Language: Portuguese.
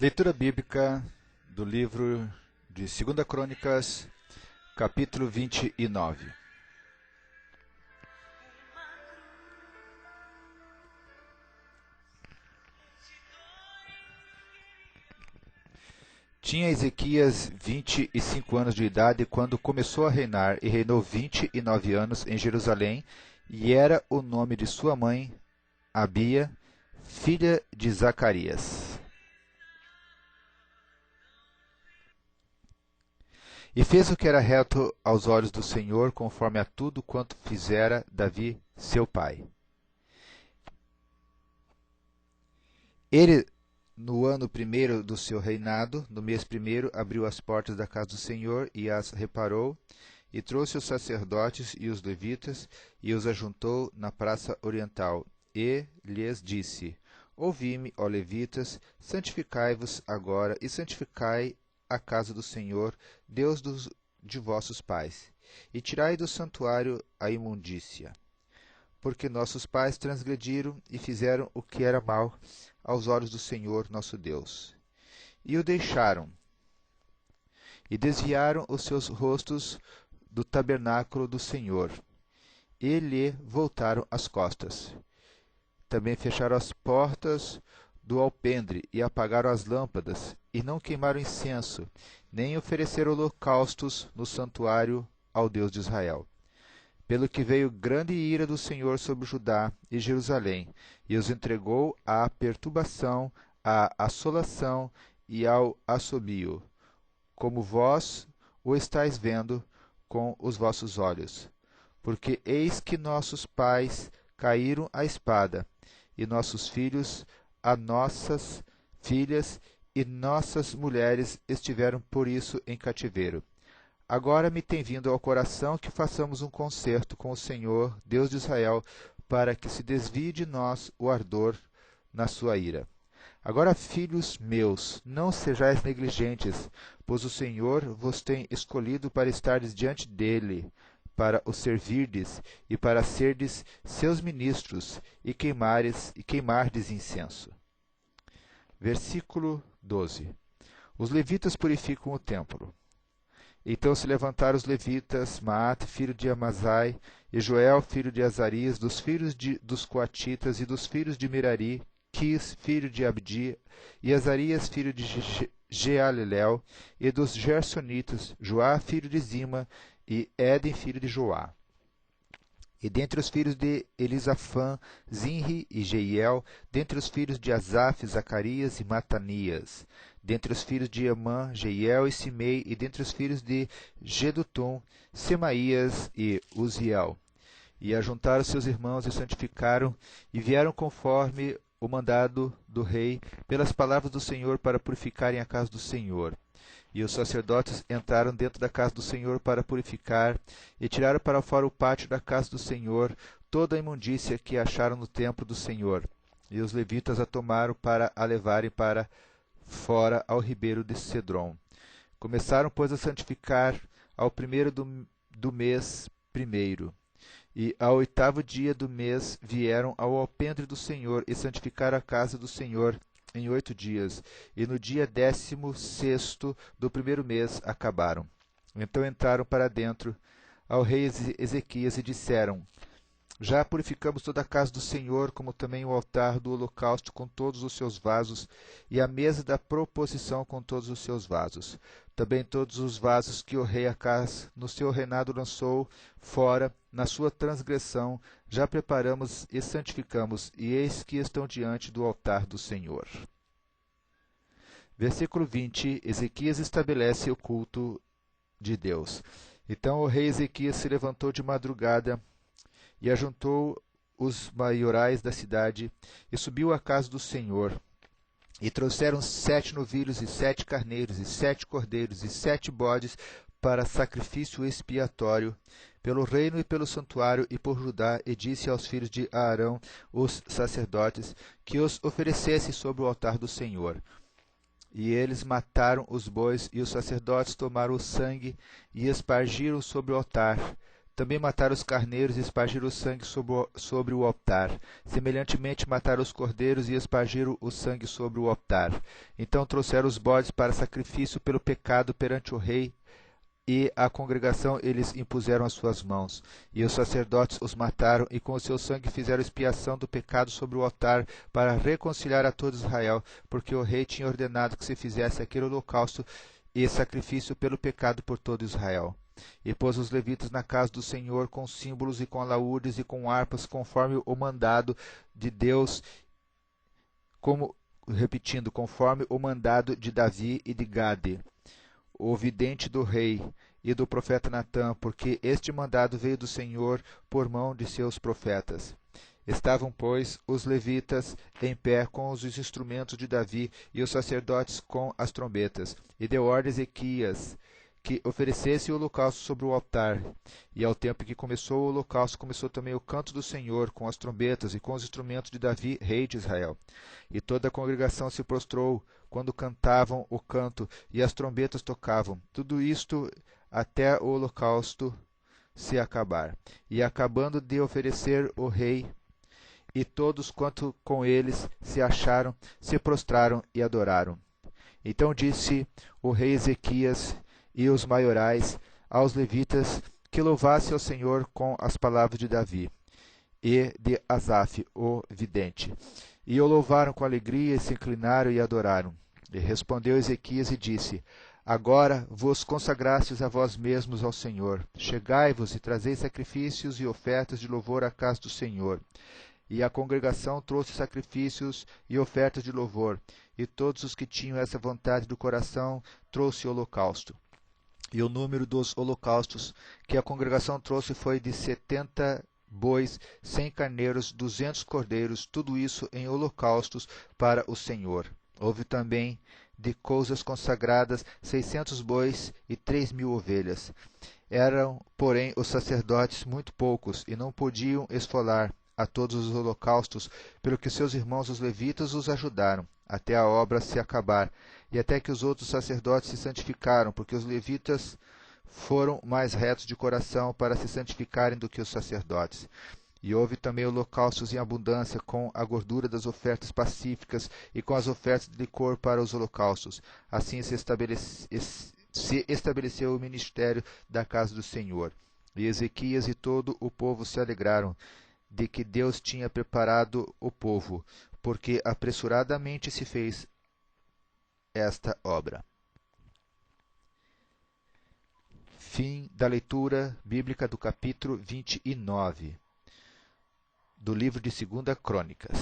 Leitura bíblica do livro de 2 Crônicas, capítulo 29. Tinha Ezequias 25 anos de idade quando começou a reinar, e reinou 29 anos em Jerusalém, e era o nome de sua mãe Abia, filha de Zacarias. E fez o que era reto aos olhos do Senhor, conforme a tudo quanto fizera Davi, seu pai. Ele, no ano primeiro do seu reinado, no mês primeiro, abriu as portas da casa do Senhor e as reparou, e trouxe os sacerdotes e os levitas, e os ajuntou na praça oriental, e lhes disse: Ouvi-me, ó levitas, santificai-vos agora, e santificai a casa do Senhor, Deus de vossos pais, e tirai do santuário a imundícia. Porque nossos pais transgrediram e fizeram o que era mal aos olhos do Senhor nosso Deus. E o deixaram, e desviaram os seus rostos do tabernáculo do Senhor, e lhe voltaram as costas. Também fecharam as portas do alpendre, e apagaram as lâmpadas, e não queimaram incenso, nem ofereceram holocaustos no santuário ao Deus de Israel. Pelo que veio grande ira do Senhor sobre Judá e Jerusalém, e os entregou à perturbação, à assolação e ao assobio, como vós o estáis vendo com os vossos olhos. Porque eis que nossos pais caíram à espada, e nossos filhos a nossas filhas e nossas mulheres estiveram por isso em cativeiro. Agora me tem vindo ao coração que façamos um concerto com o Senhor, Deus de Israel, para que se desvie de nós o ardor na sua ira. Agora, filhos meus, não sejais negligentes, pois o Senhor vos tem escolhido para estardes diante dele, para o servirdes e para serdes seus ministros e queimardes incenso. Versículo 12. Os levitas purificam o templo. Então se levantaram os levitas, Maate, filho de Amazai, e Joel, filho de Azarias, dos filhos dos coatitas e dos filhos de Merari, Quis, filho de Abdi, e Azarias, filho de Jealelel, e dos Gersonitas, Joá, filho de Zima, e Éden, filho de Joá. E dentre os filhos de Elisafã, Zinri e Jeiel, dentre os filhos de Asaf, Zacarias e Matanias, dentre os filhos de Emã, Jeiel e Simei, e dentre os filhos de Gedutum, Semaías e Uziel. E ajuntaram seus irmãos e santificaram, e vieram conforme o mandado do rei, pelas palavras do Senhor, para purificarem a casa do Senhor. E os sacerdotes entraram dentro da casa do Senhor para purificar, e tiraram para fora o pátio da casa do Senhor toda a imundícia que acharam no templo do Senhor. E os levitas a tomaram para a levarem para fora ao ribeiro de Cedron. Começaram, pois, a santificar ao primeiro do mês primeiro. E ao 8º dia do mês vieram ao alpendre do Senhor e santificaram a casa do Senhor em 8 dias, e no dia 16º do primeiro mês acabaram. Então entraram para dentro ao rei Ezequias e disseram: Já purificamos toda a casa do Senhor, como também o altar do holocausto com todos os seus vasos, e a mesa da proposição com todos os seus vasos. Também todos os vasos que o rei Acaz no seu reinado lançou fora, na sua transgressão, já preparamos e santificamos, e eis que estão diante do altar do Senhor. Versículo 20. Ezequias estabelece o culto de Deus. Então o rei Ezequias se levantou de madrugada e ajuntou os maiorais da cidade, e subiu à casa do Senhor. E trouxeram 7 novilhos, e 7 carneiros, e 7 cordeiros, e 7 bodes, para sacrifício expiatório, pelo reino e pelo santuário, e por Judá, e disse aos filhos de Arão, os sacerdotes, que os oferecessem sobre o altar do Senhor. E eles mataram os bois, e os sacerdotes tomaram o sangue, e espargiram sobre o altar. Também mataram os carneiros e espargiram o sangue sobre o altar. Semelhantemente mataram os cordeiros e espargiram o sangue sobre o altar. Então trouxeram os bodes para sacrifício pelo pecado perante o rei, e a congregação eles impuseram as suas mãos. E os sacerdotes os mataram, e com o seu sangue fizeram expiação do pecado sobre o altar, para reconciliar a todo Israel, porque o rei tinha ordenado que se fizesse aquele holocausto e sacrifício pelo pecado por todo Israel. E pôs os levitas na casa do Senhor com símbolos e com alaúdes e com harpas, conforme o mandado de Deus, conforme o mandado de Davi e de Gade, o vidente do rei, e do profeta Natã, porque este mandado veio do Senhor por mão de seus profetas. Estavam, pois, os levitas em pé com os instrumentos de Davi e os sacerdotes com as trombetas. E deu ordem a Ezequias que oferecesse o holocausto sobre o altar. E ao tempo que começou o holocausto, começou também o canto do Senhor, com as trombetas e com os instrumentos de Davi, rei de Israel. E toda a congregação se prostrou quando cantavam o canto, e as trombetas tocavam. Tudo isto até o holocausto se acabar. E acabando de oferecer o rei, e todos quanto com eles se acharam, se prostraram e adoraram. Então disse o rei Ezequias e os maiorais aos levitas que louvassem ao Senhor com as palavras de Davi e de Asaf, o vidente. E o louvaram com alegria, e se inclinaram e adoraram. E respondeu Ezequias e disse: Agora vos consagrastes a vós mesmos ao Senhor. Chegai-vos e trazei sacrifícios e ofertas de louvor à casa do Senhor. E a congregação trouxe sacrifícios e ofertas de louvor, e todos os que tinham essa vontade do coração trouxe holocausto. E o número dos holocaustos que a congregação trouxe foi de 70 bois, 100 carneiros, 200 cordeiros, tudo isso em holocaustos para o Senhor. Houve também de coisas consagradas 600 bois e 3.000 ovelhas. Eram, porém, os sacerdotes muito poucos, e não podiam esfolar a todos os holocaustos, pelo que seus irmãos os levitas os ajudaram, até a obra se acabar, e até que os outros sacerdotes se santificaram, porque os levitas foram mais retos de coração para se santificarem do que os sacerdotes. E houve também holocaustos em abundância, com a gordura das ofertas pacíficas e com as ofertas de licor para os holocaustos. Assim se estabeleceu o ministério da casa do Senhor. E Ezequias e todo o povo se alegraram de que Deus tinha preparado o povo, porque apressuradamente se fez esta obra. Fim da leitura bíblica do capítulo 29 do livro de 2 Crônicas.